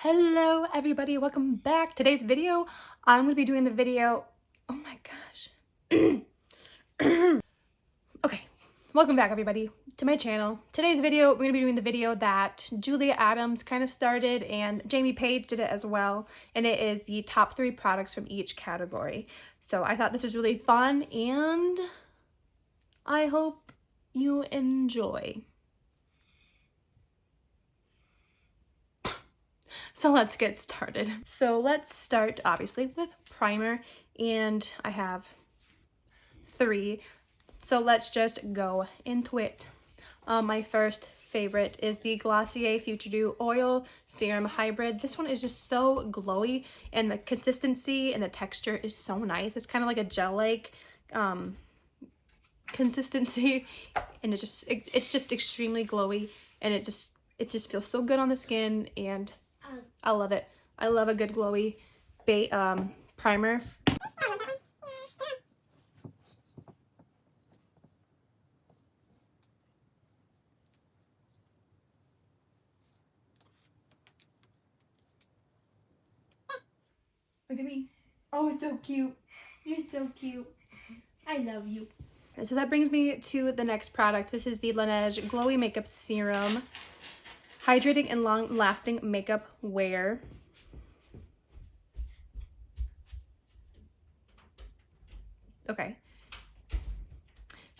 Hello everybody, welcome back. Today's video, I'm going to be doing the video, oh my gosh. Okay, welcome back everybody to my channel. Today's video, we're going to be doing the video that Julia Adams kind of started and Jamie Page did it as well. And it is the top 3 products from each category. So I thought this was really fun and I hope you enjoy. So let's get started. So let's start obviously with primer, and I have 3. So let's just go into it. My first favorite is the Glossier Future Dew Oil Serum Hybrid. This one is just so glowy, and the consistency and the texture is so nice. It's kind of like a gel-like consistency, and it's just extremely glowy, and it just feels so good on the skin, and I love it. I love a good glowy primer. Look at me. Oh, it's so cute. You're so cute. I love you. So that brings me to the next product. This is the Lineage Glowy Makeup Serum. Hydrating and long-lasting makeup wear. Okay.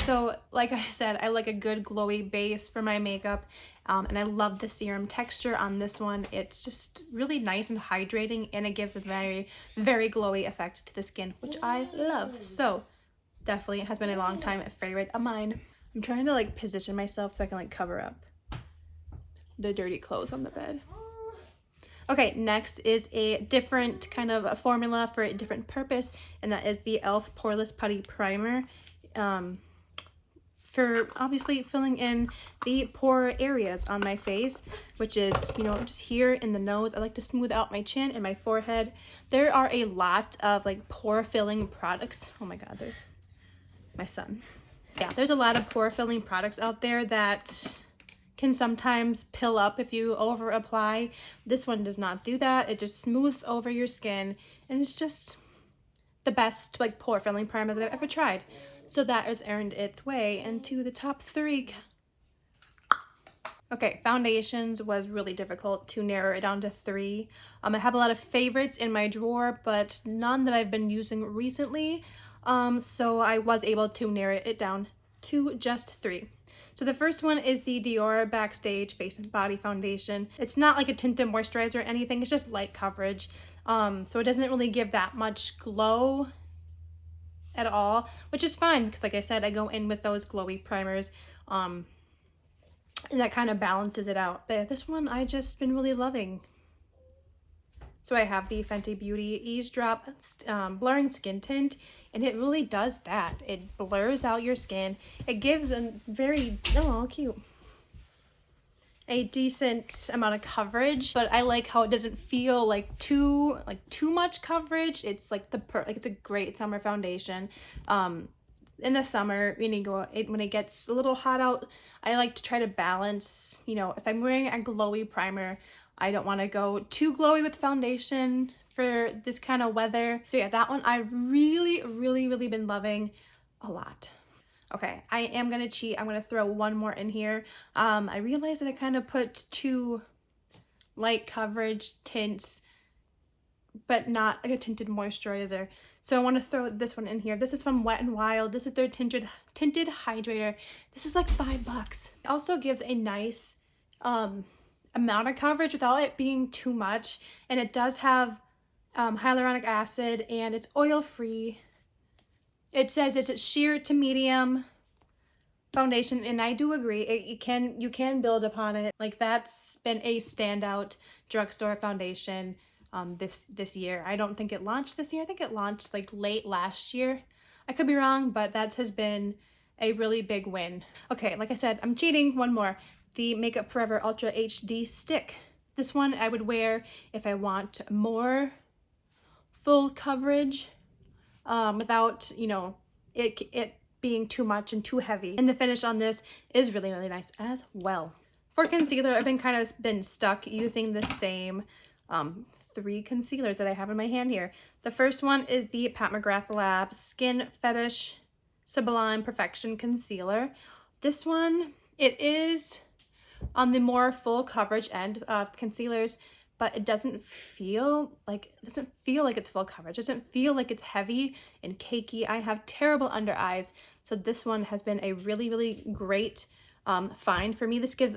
So, like I said, I like a good glowy base for my makeup, and I love the serum texture on this one. It's just really nice and hydrating, and it gives a very, very glowy effect to the skin, which I love. So, definitely it has been a long time favorite of mine. I'm trying to like position myself so I can like cover up the dirty clothes on the bed. Okay, next is a different kind of a formula for a different purpose, and that is the e.l.f. Poreless Putty Primer. For obviously filling in the pore areas on my face, which is, you know, just here in the nose. I like to smooth out my chin and my forehead. There are a lot of like pore filling products. Oh my god, there's my son. Yeah, there's a lot of pore filling products out there that can sometimes pill up if you over apply. This one does not do that. It just smooths over your skin, and it's just the best like pore filling primer that I've ever tried. So that has earned its way into the top 3. Okay, foundations was really difficult to narrow it down to 3. I have a lot of favorites in my drawer, but none that I've been using recently. So I was able to narrow it down to just 3. So the first one is the Dior Backstage Face and Body Foundation. It's not like a tinted moisturizer or anything, it's just light coverage. So it doesn't really give that much glow at all, which is fine because like I said, I go in with those glowy primers, and that kind of balances it out. But this one I just been really loving. So I have the Fenty Beauty Eavesdrop Blurring Skin Tint, and it really does that. It blurs out your skin. It gives a very, oh, cute, a decent amount of coverage, but I like how it doesn't feel like too much coverage. It's like it's a great summer foundation. In the summer, when it gets a little hot out, I like to try to balance, you know, if I'm wearing a glowy primer, I don't want to go too glowy with foundation for this kind of weather. So yeah, that one I've really, really, really been loving a lot. Okay, I am going to cheat. I'm going to throw one more in here. I realized that I kind of put 2 light coverage tints, but not like a tinted moisturizer. So I want to throw this one in here. This is from Wet n Wild. This is their tinted hydrator. This is like $5. It also gives a nice amount of coverage without it being too much, and it does have hyaluronic acid, and it's oil free. It says it's a sheer to medium foundation, and I do agree. You can build upon it. Like, that's been a standout drugstore foundation this year. I don't think it launched this year. I think it launched like late last year. I could be wrong, but that has been a really big win. Okay, like I said, I'm cheating. One more. The Makeup Forever Ultra HD Stick. This one I would wear if I want more full coverage without, you know, it being too much and too heavy. And the finish on this is really, really nice as well. For concealer, I've been stuck using the same three concealers that I have in my hand here. The first one is the Pat McGrath Lab Skin Fetish Sublime Perfection Concealer. This one, it is on the more full coverage end of concealers, but it doesn't feel like it's full coverage. It doesn't feel like it's heavy and cakey. I have terrible under eyes, so this one has been a really, really great find for me. This gets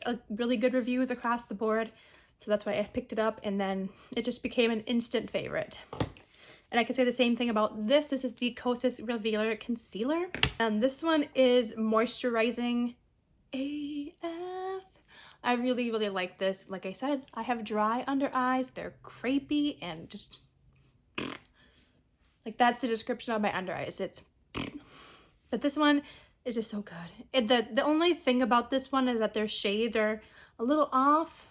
a really good reviews across the board, so that's why I picked it up, and then it just became an instant favorite. And I can say the same thing about this. This is the Cosis Revealer Concealer, and this one is moisturizing AF. I really, really like this. Like I said, I have dry under eyes. They're crepey and just like, that's the description of my under eyes. But this one is just so good. The only thing about this one is that their shades are a little off.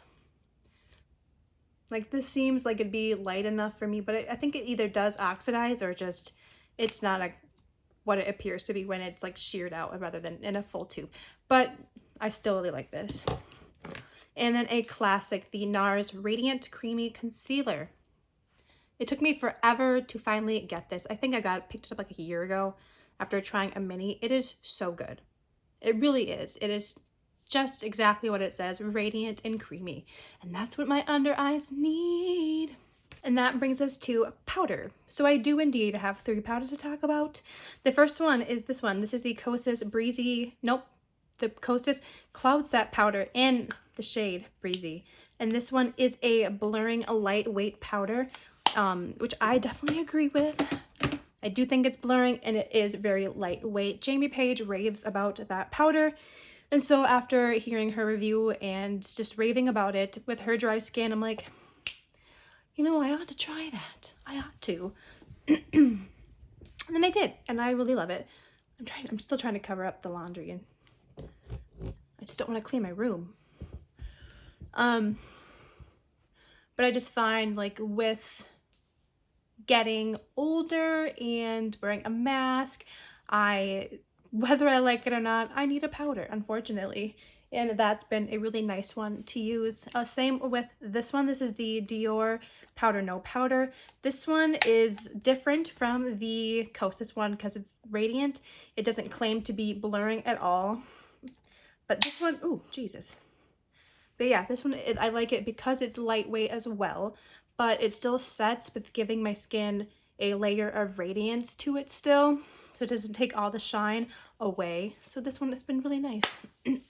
Like, this seems like it'd be light enough for me, but I think it either does oxidize or just it's not what it appears to be when it's like sheared out rather than in a full tube. But I still really like this. And then a classic, the Nars Radiant Creamy Concealer. It took me forever to finally get this. I think I picked it up like a year ago after trying a mini. It is so good. It really is. It is just exactly what it says, radiant and creamy. And that's what my under eyes need. And that brings us to powder. So I do indeed have three powders to talk about. The first one is this one. This is the Cosis the Cosis Cloud Set Powder in the shade Breezy. And this one is a blurring, a lightweight powder, which I definitely agree with. I do think it's blurring and it is very lightweight. Jamie Page raves about that powder. And so after hearing her review and just raving about it with her dry skin, I'm like, you know, I ought to try that. I ought to. And then I did, and I really love it. I'm still trying to cover up the laundry, and I just don't want to clean my room. But I just find, like, with getting older and wearing a mask, whether I like it or not, I need a powder, unfortunately. And that's been a really nice one to use. Same with this one. This is the Dior Powder No Powder. This one is different from the Cosis one because it's radiant. It doesn't claim to be blurring at all. But this one, ooh, Jesus. But yeah, this one, I like it because it's lightweight as well, but it still sets with giving my skin a layer of radiance to it still, so it doesn't take all the shine away. So this one has been really nice.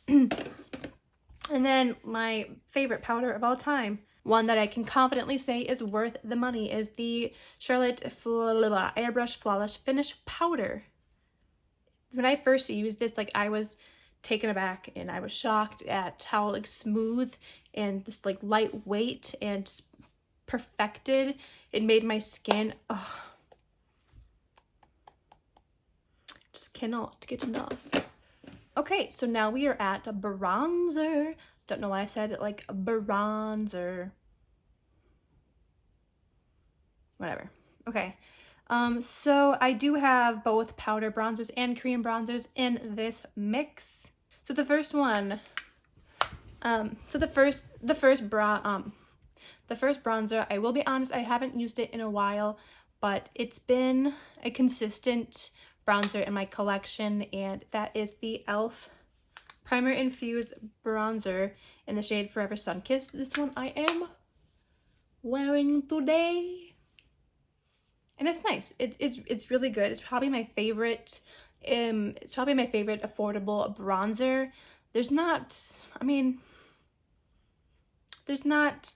And then my favorite powder of all time, one that I can confidently say is worth the money, is the Charlotte Airbrush Flawless Finish Powder. When I first used this, like, I was taken aback and I was shocked at how, like, smooth and just, like, lightweight and just perfected it made my skin. Oh, just cannot get enough. Okay, so now we are at a bronzer. Don't know why I said it like a bronzer. Whatever. Okay. So I do have both powder bronzers and cream bronzers in this mix. So the first one, the first bronzer, I will be honest, I haven't used it in a while, but it's been a consistent bronzer in my collection, and that is the e.l.f. Primer Infused Bronzer in the shade Forever Sunkissed. This one I am wearing today. And it's nice. It's really good. It's probably my favorite. It's probably my favorite affordable bronzer. There's not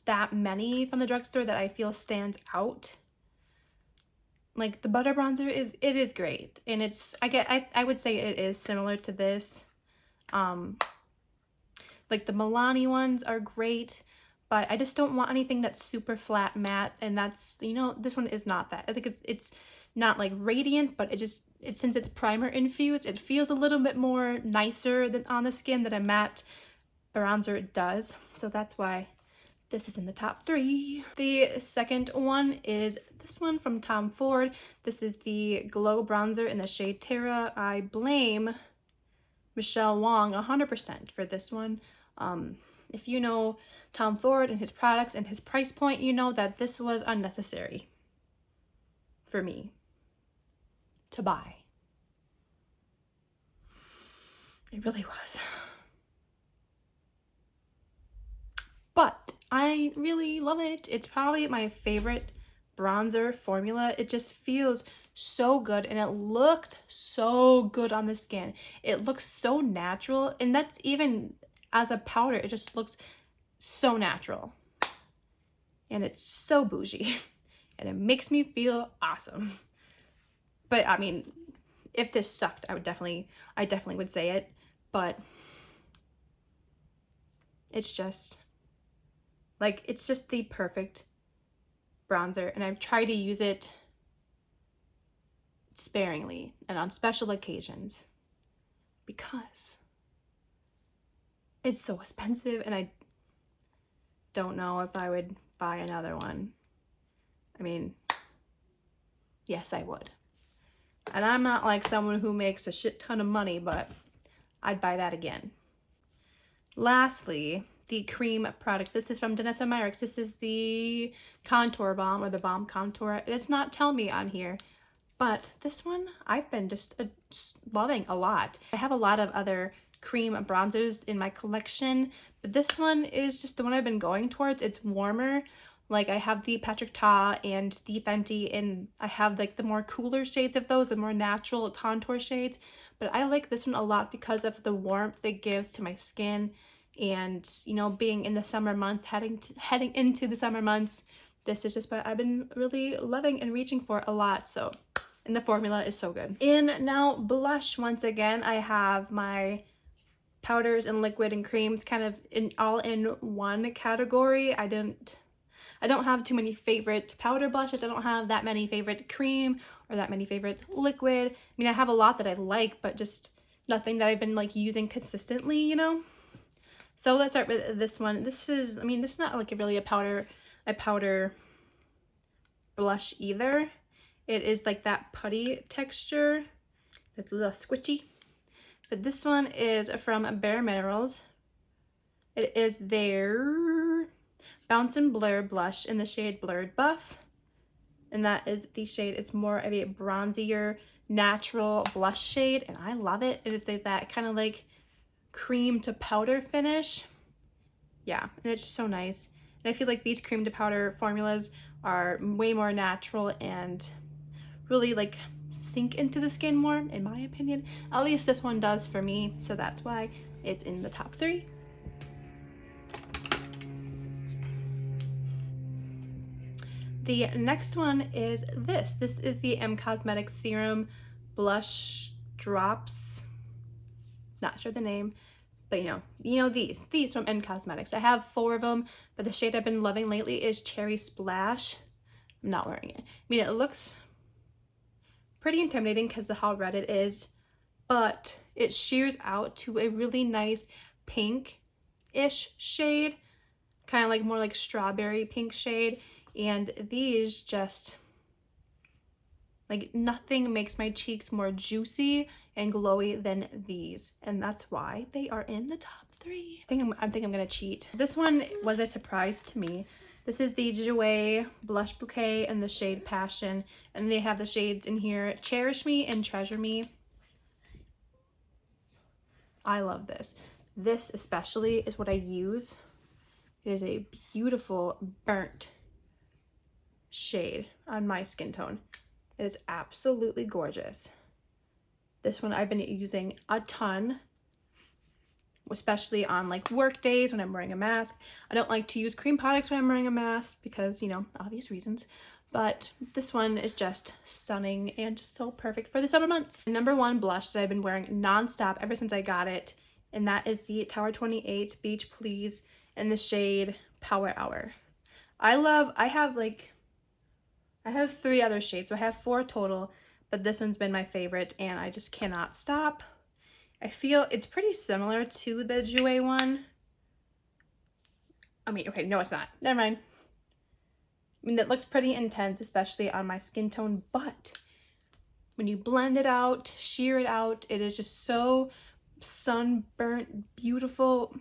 that many from the drugstore that I feel stands out. Like, the butter bronzer is great, and I would say it is similar to this. Like, the Milani ones are great, but I just don't want anything that's super flat matte, and that's, you know, this one is not that. I think it's not like radiant, but since it's primer infused, it feels a little bit more nicer than on the skin than a matte bronzer does. So that's why this is in the top 3. The second one is this one from Tom Ford. This is the Glow Bronzer in the shade Terra. I blame Michelle Wong 100% for this one. if you know Tom Ford and his products and his price point, you know that this was unnecessary for me to buy. It really was. But I really love it. It's probably my favorite bronzer formula. It just feels so good and it looks so good on the skin. It looks so natural, and that's even as a powder, it just looks so natural. And it's so bougie and it makes me feel awesome. But I mean, if this sucked, I definitely would say it, but it's just like, it's just the perfect bronzer, and I've tried to use it sparingly and on special occasions because it's so expensive and I don't know if I would buy another one. I mean, yes, I would. And I'm not like someone who makes a shit ton of money, but I'd buy that again. Lastly, the cream product. This is from Denona Myricks. This is the contour balm, or the balm contour. It does not tell me on here, but this one I've been just loving a lot. I have a lot of other cream bronzers in my collection, but this one is just the one I've been going towards. It's warmer. Like, I have the Patrick Ta and the Fenty, and I have like the more cooler shades of those, the more natural contour shades, but I like this one a lot because of the warmth it gives to my skin. And, you know, being in the summer months, heading into the summer months, this is just what I've been really loving and reaching for a lot. So, and the formula is so good. And now blush, once again, I have my powders and liquid and creams kind of all in one category. I don't have too many favorite powder blushes. I don't have that many favorite cream or that many favorite liquid. I mean, I have a lot that I like, but just nothing that I've been like using consistently, you know? So let's start with this one. This is, I mean, this is not like really a powder blush either. It is like that putty texture. It's a little squishy. But this one is from Bare Minerals. It is their Bounce and Blur blush in the shade Blurred Buff. And that is the shade. It's more of a bronzier, natural blush shade, and I love it. And it's like that kind of like cream to powder finish. Yeah, and it's just so nice. And I feel like these cream to powder formulas are way more natural and really like sink into the skin more, in my opinion. At least this one does for me, so that's why it's in the top 3. The next one is this. This is the Cosmetics Serum Blush Drops. Not sure the name, but you know these from Cosmetics. I have 4 of them, but the shade I've been loving lately is Cherry Splash. I'm not wearing it. I mean, it looks pretty intimidating because of how red it is, but it shears out to a really nice pink-ish shade, kind of like more like strawberry pink shade. And these just, like, nothing makes my cheeks more juicy and glowy than these, and that's why they are in the top 3. I think I'm gonna cheat. This one was a surprise to me. This is the Jouer Blush Bouquet in the shade Passion, and they have the shades in here, Cherish Me and Treasure Me. I love this. This especially is what I use. It is a beautiful burnt shade on my skin tone. It is absolutely gorgeous. This one I've been using a ton, especially on like work days when I'm wearing a mask. I don't like to use cream products when I'm wearing a mask because, you know, obvious reasons. But this one is just stunning and just so perfect for the summer months. Number 1 blush that I've been wearing nonstop ever since I got it, and that is the Tower 28 Beach Please in the shade Power Hour. I have 3 other shades, so I have 4 total, but this one's been my favorite and I just cannot stop. I feel it's pretty similar to the Jouer one. I mean, okay, no, it's not. Never mind. I mean, it looks pretty intense, especially on my skin tone, but when you blend it out, sheer it out, it is just so sunburnt, beautiful.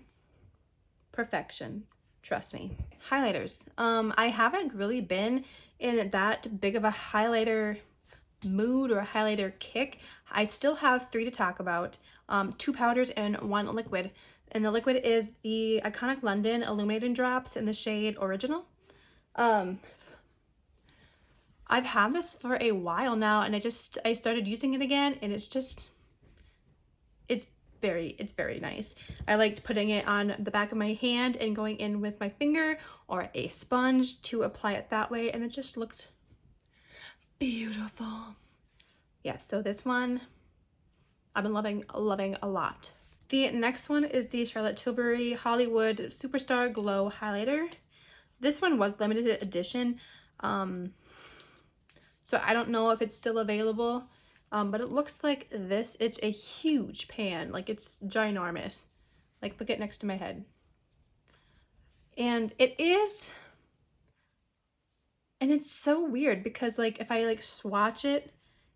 perfection. Trust me. Highlighters. I haven't really been in that big of a highlighter mood or a highlighter kick. I still have 3 to talk about. 2 powders and 1 liquid. And the liquid is the Iconic London Illuminating Drops in the shade Original. I've had this for a while now, and I started using it again, and it's very nice. I liked putting it on the back of my hand and going in with my finger or a sponge to apply it that way, and it just looks beautiful. Yeah, so this one I've been loving a lot. The next one is the Charlotte Tilbury Hollywood Superstar Glow Highlighter. This one was limited edition, so I don't know if it's still available, but it looks like this. It's a huge pan, like it's ginormous. Like, look at next to my head. And it's so weird because, like, if I like swatch it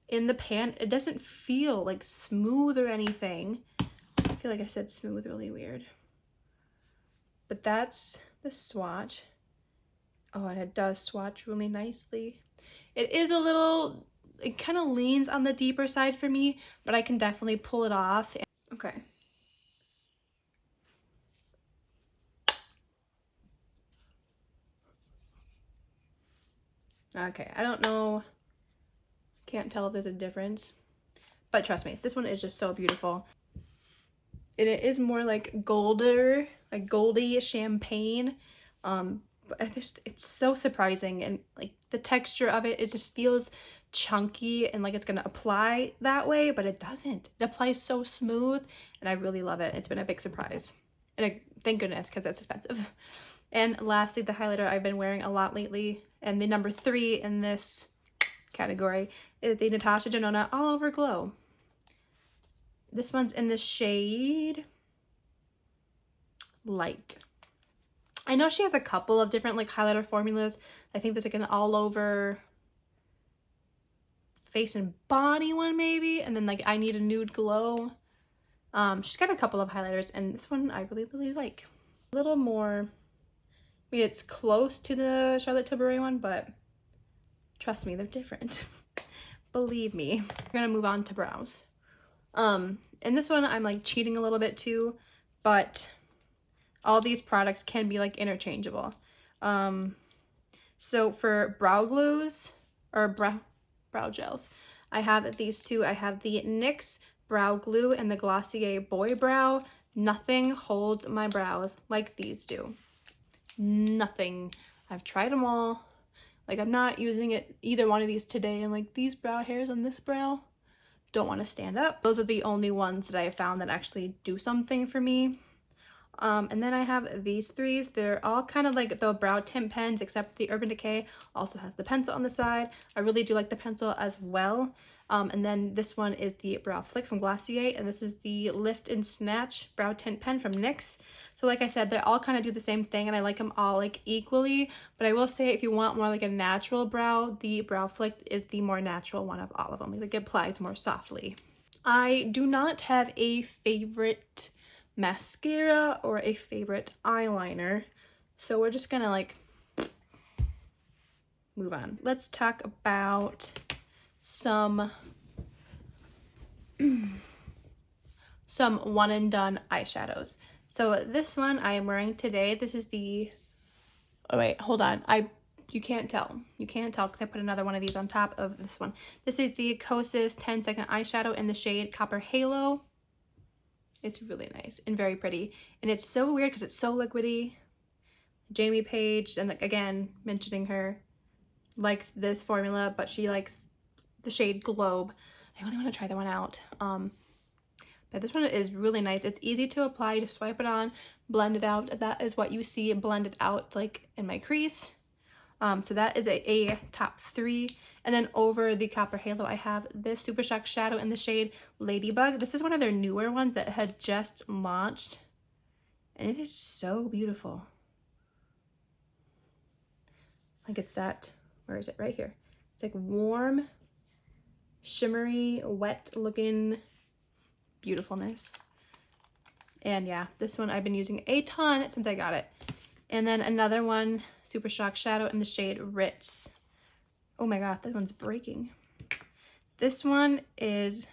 in the pan, it doesn't feel like smooth or anything. I feel like I said smooth really weird. But that's the swatch. Oh, and it does swatch really nicely. It is a little, it kind of leans on the deeper side for me, but I can definitely pull it off. Okay. Okay, I don't know. Can't tell if there's a difference. But trust me, this one is just so beautiful. And it is more like golder, like goldy champagne. But it's so surprising, and like the texture of it, it just feels chunky and like it's gonna apply that way, but it doesn't. It applies so smooth, and I really love it. It's been a big surprise, and thank goodness, because it's expensive. And lastly, the highlighter I've been wearing a lot lately, and the number 3 in this category, is the Natasha Denona All Over Glow. This one's in the shade Light. I know she has a couple of different like highlighter formulas. I think there's like an all over face and body one maybe, and then like I Need a Nude Glow. She's got a couple of highlighters, and this one I really like. A little more, I mean, it's close to the Charlotte Tilbury one, but trust me, they're different. Believe me. We're gonna move on to brows. And this one I'm like cheating a little bit too, but all these products can be like interchangeable. So for brow glues or brow gels, I have these 2. I have the NYX Brow Glue and the Glossier Boy Brow. Nothing holds my brows like these do. Nothing. I've tried them all. Like, I'm not using either one of these today, and like these brow hairs on this brow don't want to stand up. Those are the only ones that I have found that actually do something for me. And then I have these 3s. They're all kind of like the brow tint pens, except the Urban Decay also has the pencil on the side. I really do like the pencil as well. And then this one is the Brow Flick from Glossier, and this is the Lift and Snatch brow tint pen from NYX. So like I said, they all kind of do the same thing, and I like them all like equally. But I will say, if you want more like a natural brow, the Brow Flick is the more natural one of all of them. Like, it applies more softly. I do not have a favorite mascara or a favorite eyeliner, so we're just gonna like move on. Let's talk about some one and done eyeshadows. So this one I am wearing today. This is the, oh wait, hold on, you can't tell because I put another one of these on top of this one. This is the Cosis 10-second eyeshadow in the shade Copper Halo. It's really nice and very pretty, and it's so weird because it's so liquidy. Jamie Page, and again, mentioning her, likes this formula, but she likes the shade Globe. I really want to try that one out. But this one is really nice. It's easy to apply. Just swipe it on, blend it out. That is what you see blended out like in my crease. So that is a top 3. And then over the Copper Halo, I have this Super Shock Shadow in the shade Ladybug. This is one of their newer ones that had just launched, and it is so beautiful. Like, it's that, where is it? Right here. It's like warm, shimmery, wet looking beautifulness. And yeah, this one I've been using a ton since I got it. And then another one, Super Shock Shadow in the shade Ritz. Oh my god, that one's breaking. This one is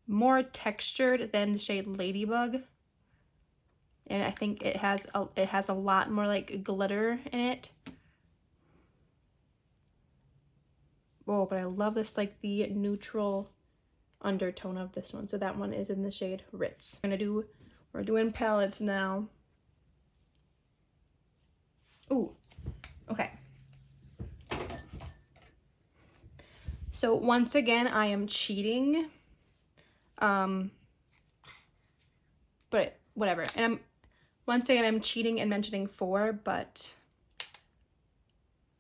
more textured than the shade Ladybug. And I think it has a lot more like glitter in it. Whoa, but I love this, like the neutral undertone of this one. So that one is in the shade Ritz. We're doing palettes now. Ooh, okay. So once again, I am cheating. But whatever. And once again, I'm cheating and mentioning 4, but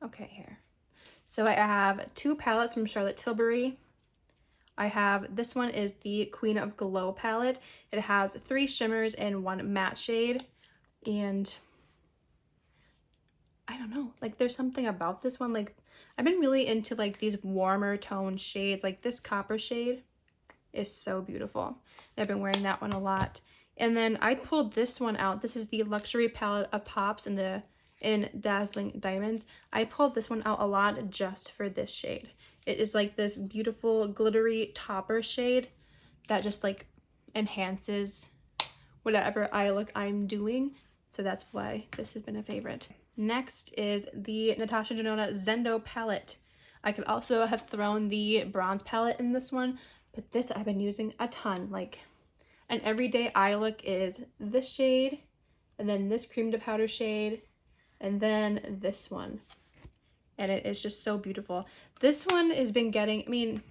okay, here. So I have 2 palettes from Charlotte Tilbury. I have, this one is the Queen of Glow palette. It has 3 shimmers and 1 matte shade. And I don't know, like there's something about this one. Like I've been really into like these warmer tone shades. Like this copper shade is so beautiful. I've been wearing that one a lot. And then I pulled this one out. This is the Luxury palette of Pops in Dazzling Diamonds. I pulled this one out a lot just for this shade. It is like this beautiful glittery topper shade that just like enhances whatever eye look I'm doing. So that's why this has been a favorite. Next is the Natasha Denona Zendo palette. I could also have thrown the bronze palette in this one, but this I've been using a ton. Like an everyday eye look is this shade, and then this cream to powder shade, and then this one. And it is just so beautiful. This one has been getting, I mean,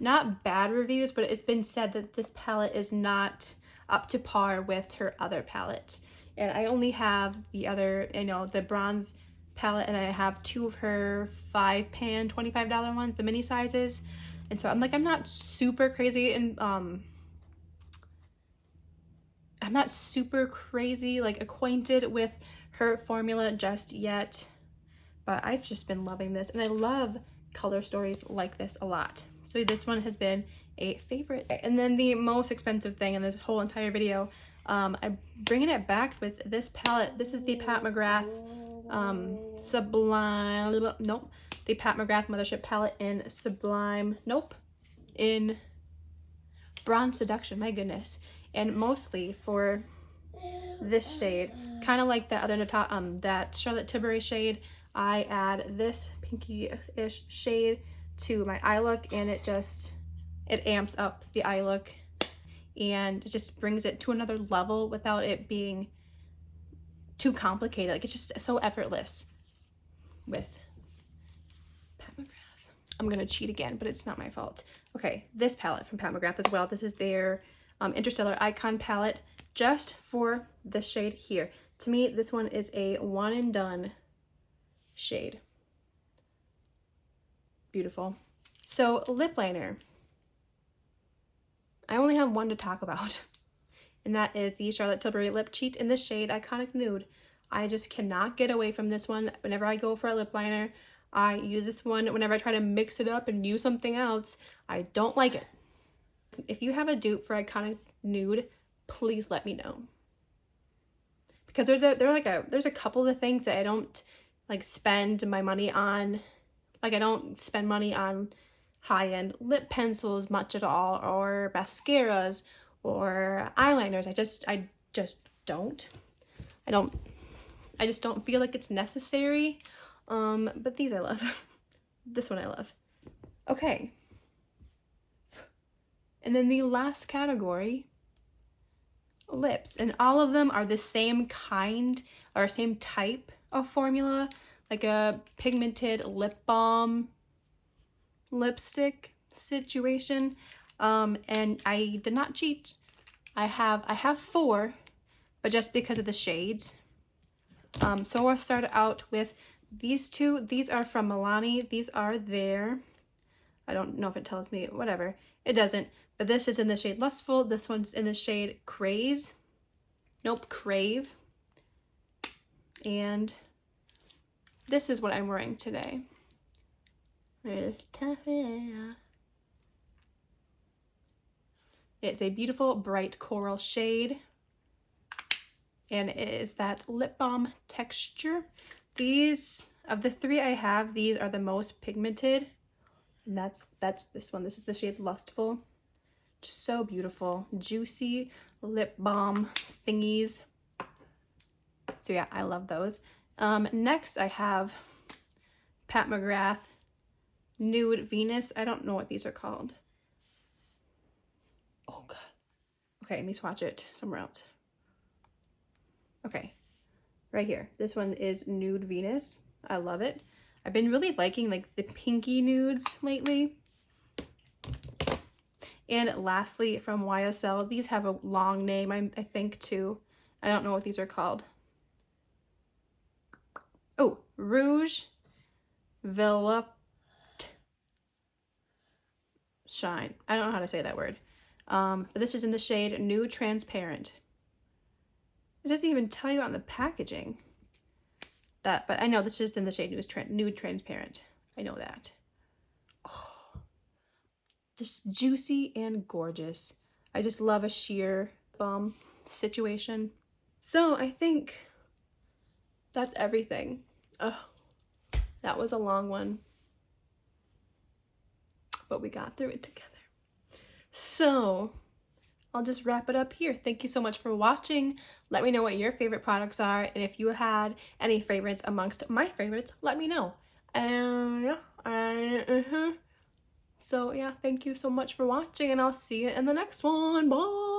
not bad reviews, but it's been said that this palette is not up to par with her other palettes. And I only have the other, you know, the bronze palette, and I have 2 of her 5-pan $25 ones, the mini sizes. And so I'm like, I'm not super crazy and I'm not super crazy like acquainted with her formula just yet, but I've just been loving this, and I love color stories like this a lot. So this one has been a favorite. And then the most expensive thing in this whole entire video, I'm bringing it back with this palette. This is the Pat McGrath Sublime, nope, the Pat McGrath Mothership palette in Sublime, nope, in Bronze Seduction, my goodness. And mostly for this shade, kind of like that other that Charlotte Tilbury shade, I add this pinky-ish shade to my eye look, and it amps up the eye look, and it just brings it to another level without it being too complicated. Like it's just so effortless with Pat McGrath. I'm gonna cheat again, but it's not my fault. Okay, this palette from Pat McGrath as well. This is their Interstellar Icon palette, just for the shade here. To me, this one is a one and done shade. Beautiful. So lip liner, I only have one to talk about, and that is the Charlotte Tilbury Lip Cheat in the shade Iconic Nude. I just cannot get away from this one. Whenever I go for a lip liner, I use this one. Whenever I try to mix it up and use something else, I don't like it. If you have a dupe for Iconic Nude, please let me know. Because there's a couple of things that I don't like spend my money on. Like I don't spend money on high-end lip pencils much at all, or mascaras, or eyeliners. I just don't. I just don't feel like it's necessary. But these I love. This one I love. Okay. And then the last category, lips. And all of them are the same kind or same type of formula, like a pigmented lip balm lipstick situation. And I did not cheat. I have 4, but just because of the shades. So we'll start out with these 2. These are from Milani. These are their, I don't know if it tells me, whatever. It doesn't. But this is in the shade Lustful. This one's in the shade Craze. Nope, Crave. And this is what I'm wearing today. It's a beautiful bright coral shade. and it is that lip balm texture. These, of the three I have, these are the most pigmented, and that's this one. This is the shade Lustful. Just so beautiful, juicy lip balm thingies. So yeah, I love those. Next I have Pat McGrath Nude Venus. I don't know what these are called. Oh god. Okay, let me swatch it somewhere else. Okay, right here. This one is Nude Venus. I love it. I've been really liking like the pinky nudes lately. And lastly, from YSL, these have a long name, I think, too. I don't know what these are called. Oh, Rouge Veloute Shine. I don't know how to say that word. But this is in the shade Nude Transparent. It doesn't even tell you on the packaging that, but I know this is in the shade Nude Transparent. I know that. Oh, this juicy and gorgeous. I just love a sheer balm situation. So I think that's everything. Oh, that was a long one, but we got through it together. So I'll just wrap it up here. Thank you so much for watching. Let me know what your favorite products are, and if you had any favorites amongst my favorites, let me know. And yeah, so yeah, thank you so much for watching, and I'll see you in the next one. Bye.